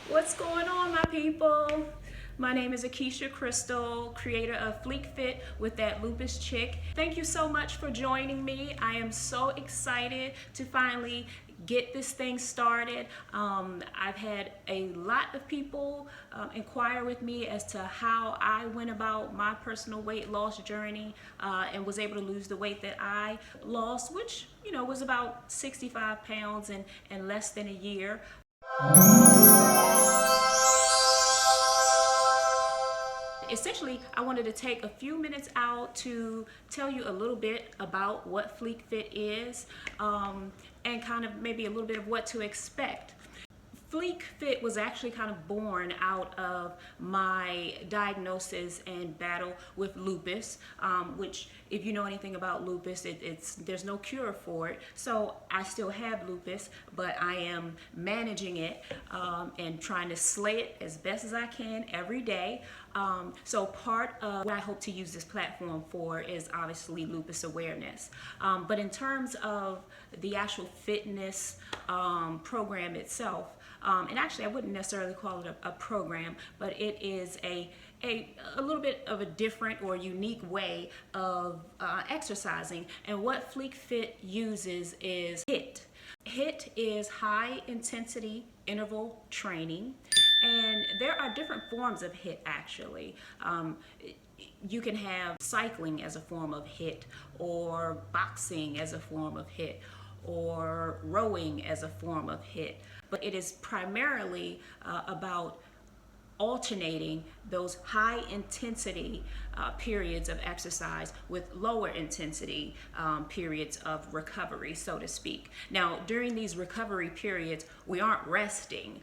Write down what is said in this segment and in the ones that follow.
What's going on, my people? My name is Akeisha Crystal, creator of Fleek Fit with that lupus chick. Thank you so much for joining me. I am so excited to finally get this thing started. I've had a lot of people inquire with me as to how I went about my personal weight loss journey and was able to lose the weight that I lost, which was about 65 pounds in less than a year. Essentially, I wanted to take a few minutes out to tell you a little bit about what Fleek Fit is and kind of maybe a little bit of what to expect. Fleek Fit was actually kind of born out of my diagnosis and battle with lupus, which, if you know anything about lupus, there's no cure for it. So I still have lupus, but I am managing it and trying to slay it as best as I can every day. So part of what I hope to use this platform for is obviously lupus awareness. But in terms of the actual fitness program itself, and actually I wouldn't necessarily call it a program, but it is a little bit of a different or unique way of exercising. And what Fleek Fit uses is HIIT. HIIT is high intensity interval training, and there are different forms of HIIT actually. You can have cycling as a form of HIIT, or boxing as a form of HIIT, or rowing as a form of HIIT. But it is primarily about alternating those high intensity periods of exercise with lower intensity periods of recovery, so to speak. Now, during these recovery periods, we aren't resting.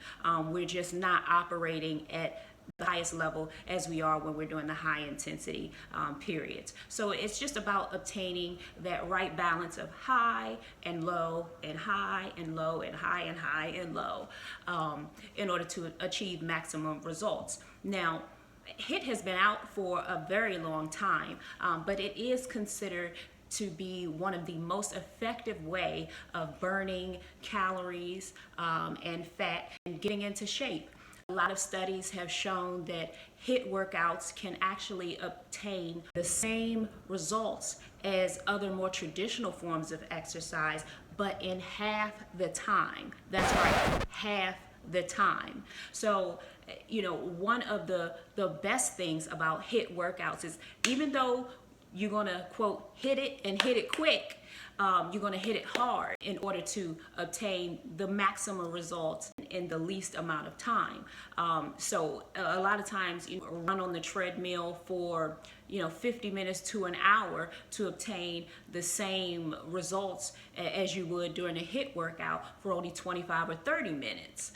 We're just not operating at the highest level as we are when we're doing the high intensity periods. So it's just about obtaining that right balance of high and low and high and low and high and high and low in order to achieve maximum results. Now, HIIT has been out for a very long time, but it is considered to be one of the most effective way of burning calories and fat and getting into shape. A lot of studies have shown that HIIT workouts can actually obtain the same results as other more traditional forms of exercise, but in half the time. That's right, half the time. So, one of the best things about HIIT workouts is, even though you're gonna, quote, hit it and hit it quick, you're going to hit it hard in order to obtain the maximum results in the least amount of time. So a lot of times you run on the treadmill for 50 minutes to an hour to obtain the same results as you would during a HIIT workout for only 25 or 30 minutes.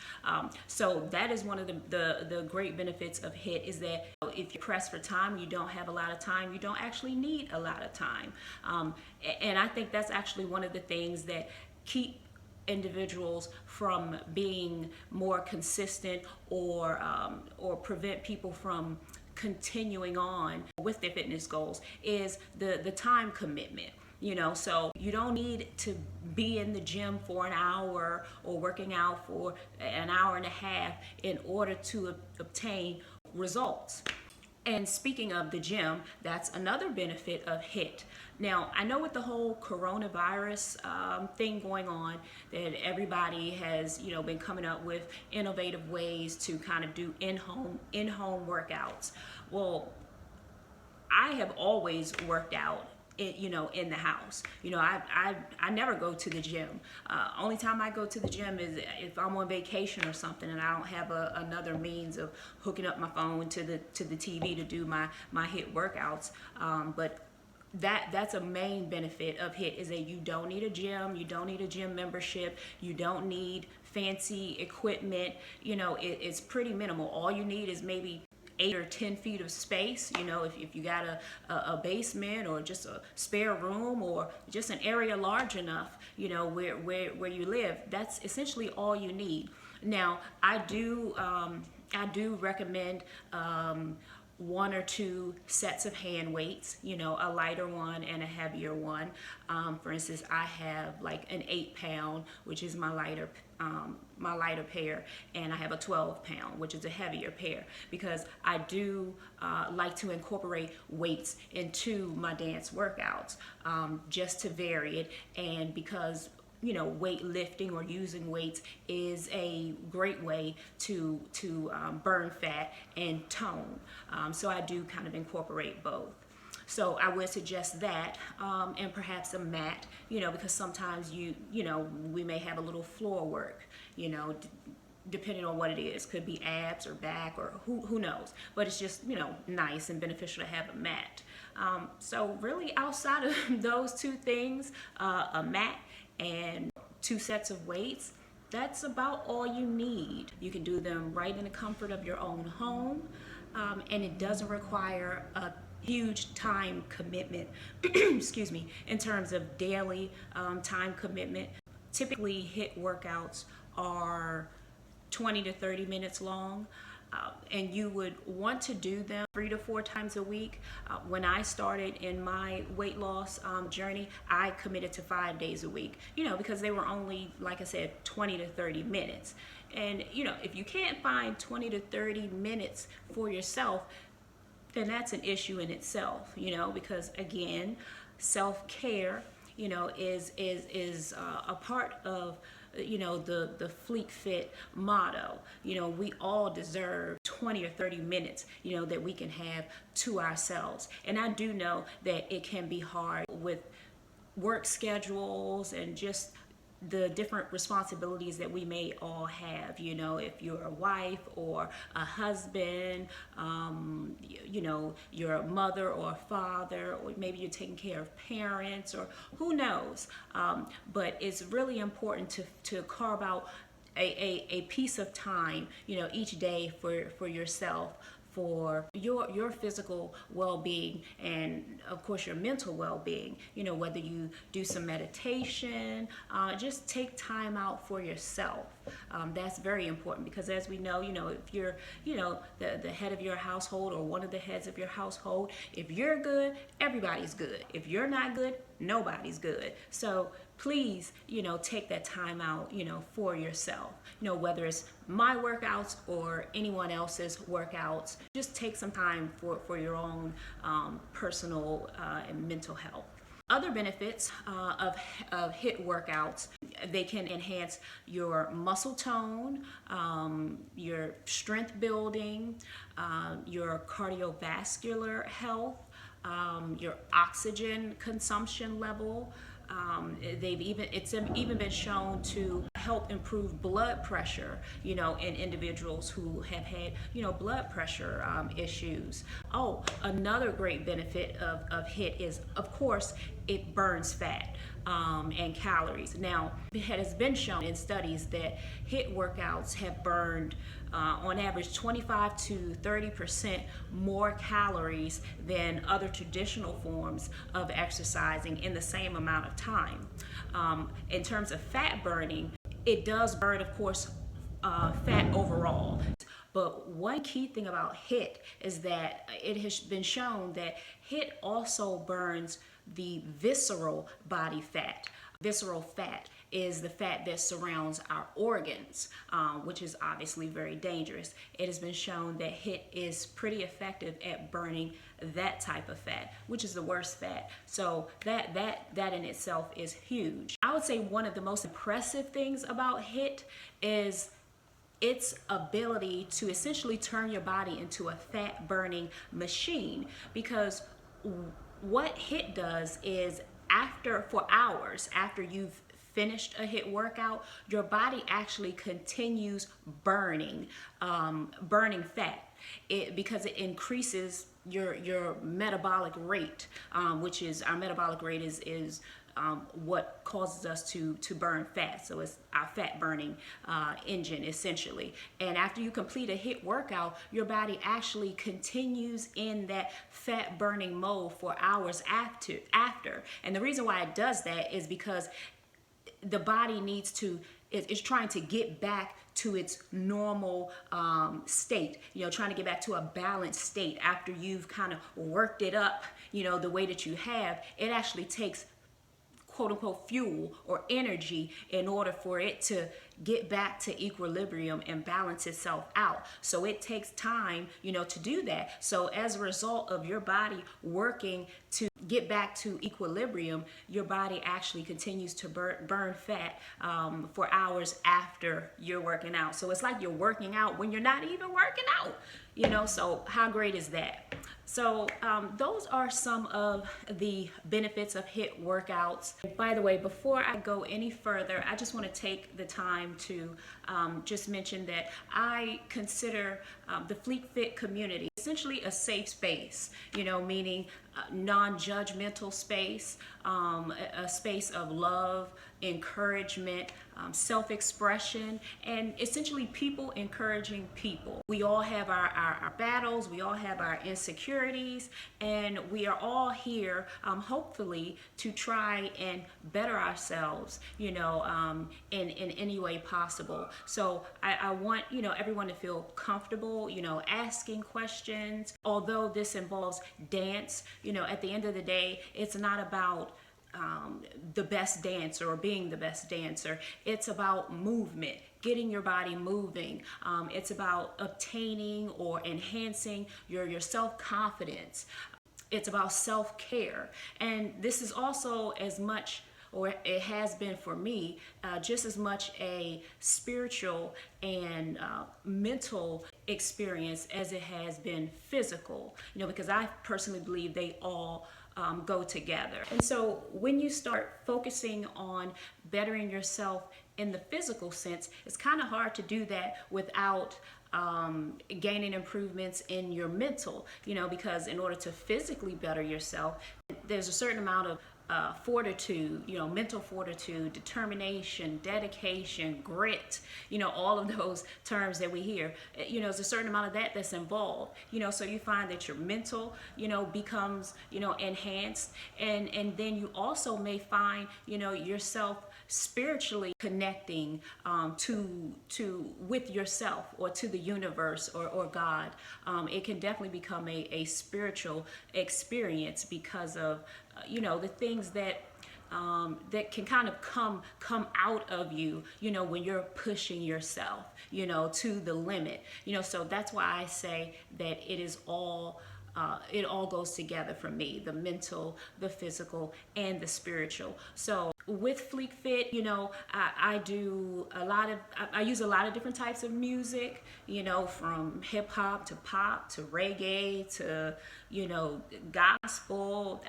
So that is one of the great benefits of HIIT, is that if you're pressed for time, you don't have a lot of time, you don't actually need a lot of time. And I think that's actually one of the things that keep individuals from being more consistent, or prevent people from continuing on with their fitness goals, is the time commitment. So you don't need to be in the gym for an hour or working out for an hour and a half in order to obtain results. And speaking of the gym, that's another benefit of HIIT. Now, I know with the whole coronavirus thing going on, that everybody has, been coming up with innovative ways to kind of do in-home workouts. Well, I have always worked out in the house. I never go to the gym. Only time I go to the gym is if I'm on vacation or something and I don't have another means of hooking up my phone to the TV to do my HIIT workouts. But that's a main benefit of HIIT, is that you don't need a gym, you don't need a gym membership, you don't need fancy equipment. It's pretty minimal. All you need is maybe 8 or 10 feet of space. If you got a basement, or just a spare room, or just an area large enough, where you live, that's essentially all you need. Now, I do recommend one or two sets of hand weights, a lighter one and a heavier one. For instance, I have like an 8-pound, which is my lighter pair, and I have a 12-pound, which is a heavier pair, because I do like to incorporate weights into my dance workouts, just to vary it, and because weightlifting or using weights is a great way to burn fat and tone. So I do kind of incorporate both. So I would suggest that, and perhaps a mat, because sometimes we may have a little floor work, depending on what it is. Could be abs or back or who knows. But it's just, nice and beneficial to have a mat. So really, outside of those two things, a mat and 2 sets of weights, that's about all you need. You can do them right in the comfort of your own home, and it doesn't require a huge time commitment, excuse me, in terms of daily time commitment. Typically, HIIT workouts are 20 to 30 minutes long. And you would want to do them 3 to 4 times a week. When I started in my weight loss journey, I committed to 5 days a week, because they were only, like I said, 20 to 30 minutes. And, if you can't find 20 to 30 minutes for yourself, then that's an issue in itself, because again, self-care, is a part of the Fleek Fit motto. We all deserve 20 or 30 minutes, that we can have to ourselves. And I do know that it can be hard with work schedules and just the different responsibilities that we may all have, if you're a wife or a husband, you're a mother or a father, or maybe you're taking care of parents, or who knows. But it's really important to carve out a piece of time, each day for yourself, for your physical well-being, and of course your mental well-being. Whether you do some meditation, just take time out for yourself. That's very important, because as we know, if you're the head of your household, or one of the heads of your household, if you're good, everybody's good. If you're not good, nobody's good. So please, take that time out, for yourself. Whether it's my workouts or anyone else's workouts, just take some time for your own personal and mental health. Other benefits of HIIT workouts: they can enhance your muscle tone, your strength building, your cardiovascular health, your oxygen consumption level. It's even been shown to help improve blood pressure, in individuals who have had, blood pressure issues. Oh, another great benefit of HIIT is, of course, it burns fat and calories. Now, it has been shown in studies that HIIT workouts have burned on average 25 to 30% more calories than other traditional forms of exercising in the same amount of time. In terms of fat burning, it does burn, of course, fat overall. But one key thing about HIIT is that it has been shown that HIIT also burns the visceral body fat. Visceral fat is the fat that surrounds our organs, which is obviously very dangerous. It has been shown that HIIT is pretty effective at burning that type of fat, which is the worst fat. So that in itself is huge. I would say one of the most impressive things about HIIT is its ability to essentially turn your body into a fat burning machine, because what HIIT does is, for hours after you've finished a HIIT workout, your body actually continues burning fat, because it increases your metabolic rate, which is, our metabolic rate is what causes us to burn fat. So it's our fat burning engine, essentially. And after you complete a HIIT workout, your body actually continues in that fat burning mode for hours after. And the reason why it does that is because the body needs to is trying to get back to its normal state, trying to get back to a balanced state after you've kind of worked it up, the way that you have. It actually takes quote unquote fuel or energy in order for it to get back to equilibrium and balance itself out. So it takes time, to do that. So as a result of your body working to get back to equilibrium, your body actually continues to burn fat for hours after you're working out. So it's like you're working out when you're not even working out, so how great is that? So those are some of the benefits of HIIT workouts. By the way, before I go any further, I just want to take the time to just mention that I consider the Fleek Fit community essentially a safe space, meaning non-judgmental space, a space of love, encouragement, self-expression, and essentially people encouraging people. We all have our battles, we all have our insecurities, and we are all here hopefully to try and better ourselves, in any way possible. So I want, everyone to feel comfortable, asking questions. Although this involves dance, at the end of the day, it's not about the best dancer or being the best dancer. It's about movement, getting your body moving. It's about obtaining or enhancing your self-confidence. It's about self-care. And this is also as much, or it has been for me, just as much a spiritual and mental experience as it has been physical, because I personally believe they all go together. And so when you start focusing on bettering yourself in the physical sense, it's kind of hard to do that without gaining improvements in your mental, because in order to physically better yourself, there's a certain amount of fortitude, mental fortitude, determination, dedication, grit, all of those terms that we hear, there's a certain amount of that's involved, so you find that your mental, becomes, enhanced, and then you also may find, yourself spiritually connecting with yourself or to the universe or God. It can definitely become a spiritual experience because of the things that that can kind of come out of you, when you're pushing yourself, to the limit, so that's why I say that it all goes together for me, the mental, the physical, and the spiritual. So with Fleek Fit, I do I use a lot of different types of music, from hip hop to pop to reggae to, gospel,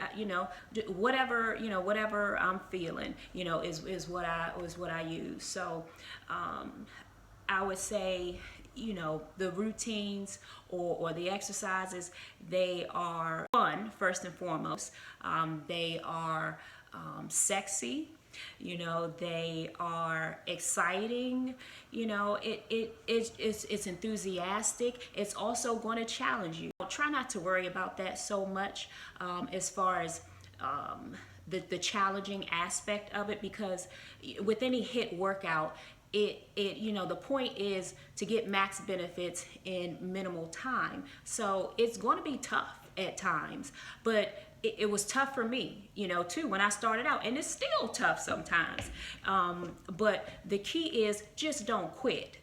whatever I'm feeling, is what I use. So I would say, the routines or the exercises, they are fun first and foremost. They are sexy, they are exciting, it's enthusiastic. It's also going to challenge you. Try not to worry about that so much as far as the challenging aspect of it, because with any HIIT workout, the point is to get max benefits in minimal time. So it's going to be tough at times, but it was tough for me, too, when I started out, and it's still tough sometimes. But the key is just don't quit,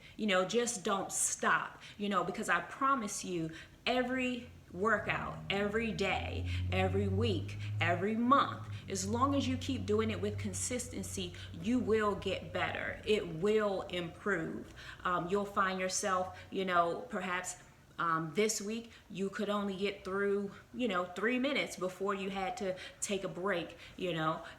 just don't stop, because I promise you, every workout, every day, every week, every month, as long as you keep doing it with consistency, you will get better. It will improve. You'll find yourself, perhaps this week you could only get through 3 minutes before you had to take a break,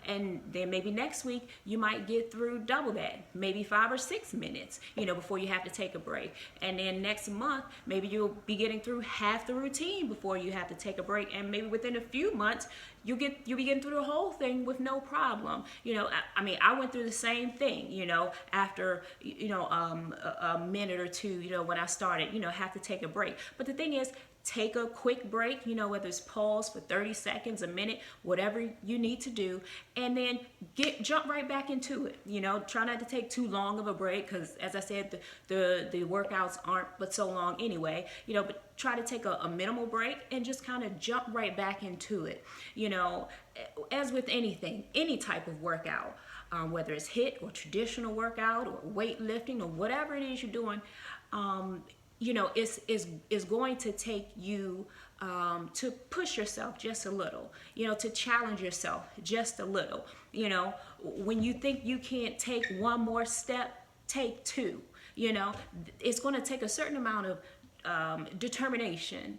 and then maybe next week you might get through double that, maybe 5 or 6 minutes, before you have to take a break. And then next month maybe you'll be getting through half the routine before you have to take a break, and maybe within a few months you'll be getting through the whole thing with no problem. I mean, I went through the same thing, after, a minute or two, when I started, have to take a break. But the thing is, take a quick break, whether it's pause for 30 seconds, a minute, whatever you need to do, and then jump right back into it. Try not to take too long of a break, because as I said, the workouts aren't but so long anyway, but try to take a minimal break and just kind of jump right back into it. As with anything, any type of workout, whether it's HIIT or traditional workout or weightlifting or whatever it is you're doing, it's going to take you to push yourself just a little, to challenge yourself just a little. When you think you can't take one more step, take two. It's going to take a certain amount of determination,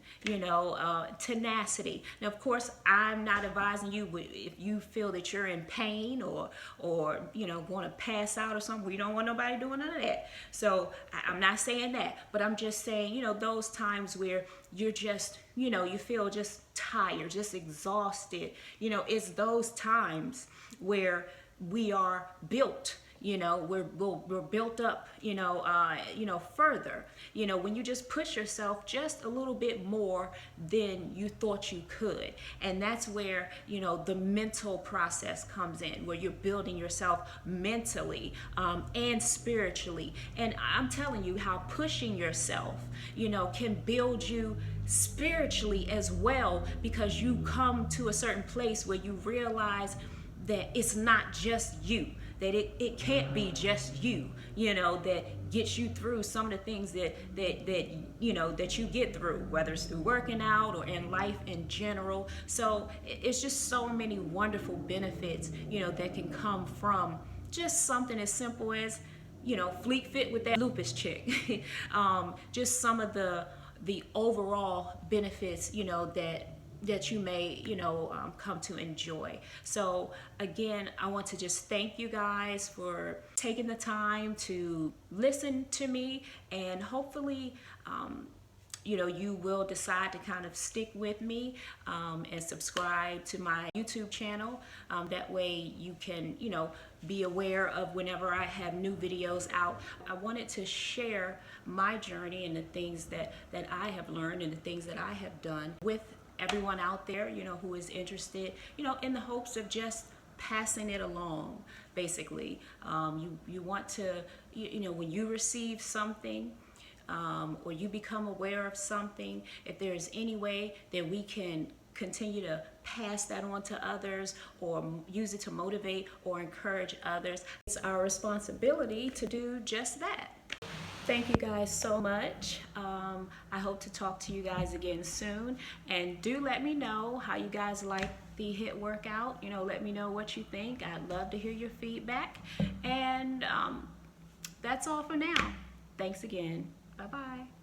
tenacity. Now, of course, I'm not advising you if you feel that you're in pain or going to pass out or something. We don't want nobody doing none of that. So I'm not saying that, but I'm just saying, those times where you're just, you feel just tired, just exhausted, it's those times where we are built. We're built up, further, when you just push yourself just a little bit more than you thought you could. And that's where, the mental process comes in, where you're building yourself mentally, and spiritually. And I'm telling you how pushing yourself, can build you spiritually as well, because you come to a certain place where you realize that it's not just you, that it can't be just you, that gets you through some of the things that you get through, whether it's through working out or in life in general. So it's just so many wonderful benefits, that can come from just something as simple as, Fleek Fit with that lupus chick. Just some of the overall benefits, that you may, come to enjoy. So again, I want to just thank you guys for taking the time to listen to me, and hopefully, you will decide to kind of stick with me, and subscribe to my YouTube channel. That way you can, be aware of whenever I have new videos out. I wanted to share my journey and the things that I have learned and the things that I have done with everyone out there, who is interested, in the hopes of just passing it along, basically. You want to, when you receive something, or you become aware of something, if there's any way that we can continue to pass that on to others or use it to motivate or encourage others, it's our responsibility to do just that. Thank you guys so much. I hope to talk to you guys again soon. And do let me know how you guys like the HIIT workout. Let me know what you think. I'd love to hear your feedback. And that's all for now. Thanks again. Bye-bye.